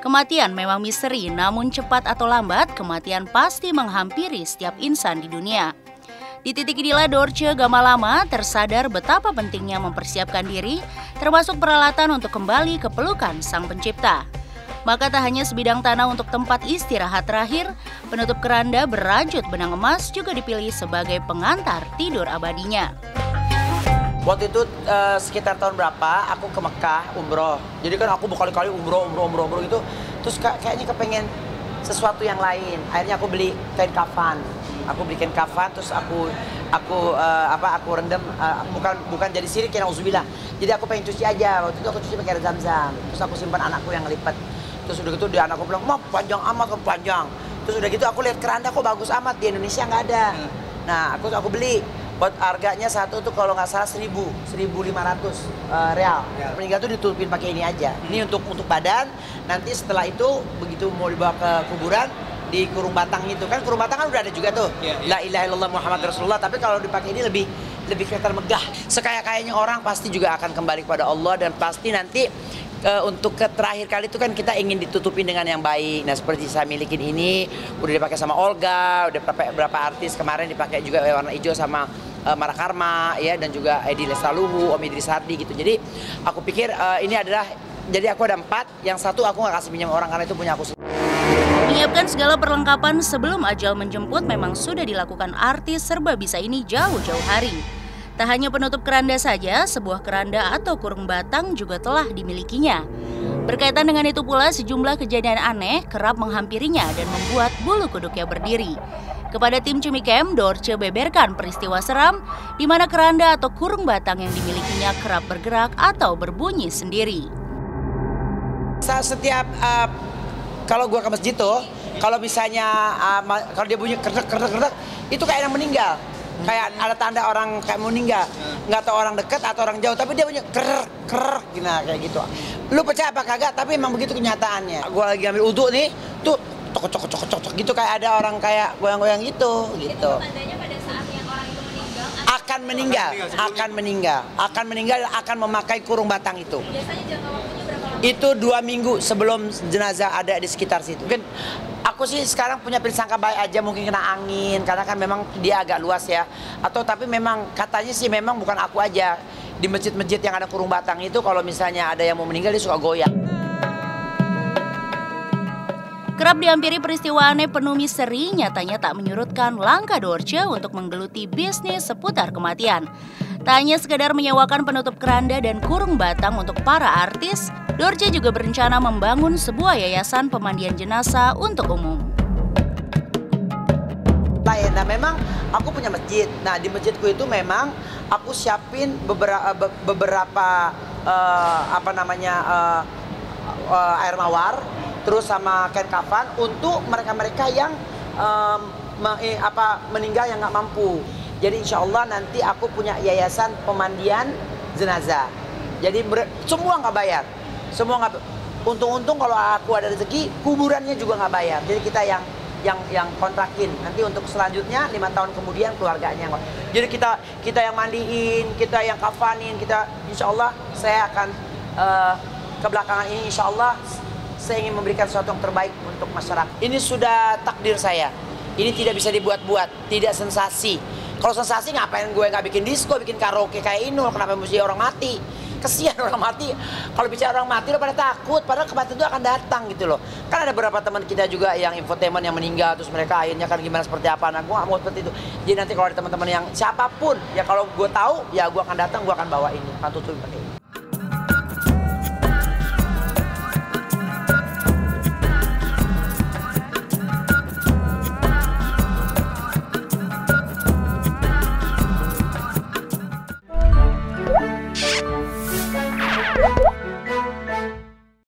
Kematian memang misteri, namun cepat atau lambat kematian pasti menghampiri setiap insan di dunia. Di titik inilah Dorce Gamalama tersadar betapa pentingnya mempersiapkan diri, termasuk peralatan untuk kembali ke pelukan Sang Pencipta. Maka tak hanya sebidang tanah untuk tempat istirahat terakhir, penutup keranda berajut benang emas juga dipilih sebagai pengantar tidur abadinya. Waktu itu sekitar tahun berapa aku ke Mekah umroh. Jadi kan aku berkali-kali umroh gitu. Terus kayaknya kepengen sesuatu yang lain. Akhirnya aku beli kain kafan. Aku beli kain kafan terus aku rendam bukan jadi sirik ya nauzubillah. Jadi aku pengen cuci aja. Waktu itu aku cuci pakai air Zam-Zam. Terus aku simpan anakku yang ngelipat. Terus udah gitu dia anakku bilang, "Mah, panjang amat kan panjang." Terus udah gitu aku lihat keranda kok bagus amat, di Indonesia nggak ada. Nah, aku beli. Buat harganya satu tuh kalau nggak salah 1.500 real. Meninggal tuh ditutupin pakai ini aja. Ini untuk badan. Nanti setelah itu begitu mau dibawa ke kuburan di kurung batang itu kan kurung batang kan udah ada juga tuh. La ilaha illallah Muhammad Rasulullah. Tapi kalau dipakai ini lebih kelihatan megah. Sekaya-kayanya orang pasti juga akan kembali kepada Allah dan pasti nanti untuk terakhir kali itu kan kita ingin ditutupin dengan yang baik. Nah seperti saya milikin ini udah dipakai sama Olga, udah beberapa artis kemarin dipakai juga warna hijau sama Mara Karma ya dan juga Edi Lestaluhu, Om Idris Sardi gitu. Jadi aku pikir ini adalah jadi aku ada 4, yang satu aku nggak kasih pinjam orang karena itu punya aku. Menyiapkan segala perlengkapan sebelum ajal menjemput memang sudah dilakukan artis serba bisa ini jauh-jauh hari. Tak hanya penutup keranda saja, sebuah keranda atau kurung batang juga telah dimilikinya. Berkaitan dengan itu pula, sejumlah kejadian aneh kerap menghampirinya dan membuat bulu kuduknya berdiri. Kepada tim Cimicam, Dorce beberkan peristiwa seram di mana keranda atau kurung batang yang dimilikinya kerap bergerak atau berbunyi sendiri. Setiap kalau gua ke masjid tuh, kalau misalnya kalau dia bunyi kerdak itu kayak yang meninggal. Kayak ada tanda orang kayak meninggal, nggak tahu orang dekat atau orang jauh, tapi dia punya ker gini kayak gitu. Lu percaya apa kagak? Tapi memang begitu kenyataannya. Gua lagi ambil uduk nih, tuh cocok gitu kayak ada orang kayak goyang-goyang gitu. Itu tandanya pada saat yang orang itu meninggal akan meninggal akan memakai kurung batang itu. Biasanya jangka waktunya berapa lama? Itu 2 minggu sebelum jenazah ada di sekitar situ. Mungkin aku sih sekarang punya prasangka baik aja, mungkin kena angin karena kan memang dia agak luas ya. Atau tapi memang katanya sih memang bukan aku aja. Di masjid-masjid yang ada kurung batang itu kalau misalnya ada yang mau meninggal dia suka goyang. Kerap dihampiri peristiwa aneh penuh misteri, nyatanya tak menyurutkan langkah Dorce untuk menggeluti bisnis seputar kematian. Tak hanya sekedar menyewakan penutup keranda dan kurung batang untuk para artis, Dorce juga berencana membangun sebuah yayasan pemandian jenazah untuk umum. Nah memang aku punya masjid. Nah di masjidku itu memang aku siapin beberapa air mawar, terus sama kain kafan untuk mereka-mereka yang meninggal yang nggak mampu. Jadi insya Allah nanti aku punya yayasan pemandian jenazah. Jadi semua nggak bayar, semua nggak. Untung-untung kalau aku ada rezeki, kuburannya juga nggak bayar. Jadi kita yang kontrakin. Nanti untuk selanjutnya 5 tahun kemudian keluarganya. Jadi kita yang mandiin, kita yang kafanin, kita insya Allah saya akan kebelakangan ini insya Allah saya ingin memberikan sesuatu yang terbaik untuk masyarakat. Ini sudah takdir saya. Ini tidak bisa dibuat-buat, tidak sensasi. Kalau sensasi ngapain gue nggak bikin disco, bikin karaoke kayak Inul? Kenapa mesti orang mati? Kesian orang mati. Kalau bicara orang mati lo pada takut, padahal kematian itu akan datang gitu loh. Kan ada beberapa teman kita juga yang infotainment yang meninggal, terus mereka akhirnya kan gimana seperti apa. Nah gue nggak mau seperti itu. Jadi nanti kalau ada teman-teman yang siapapun, ya kalau gue tahu, ya gue akan datang, gue akan bawa ini, akan tutupin pakai ini.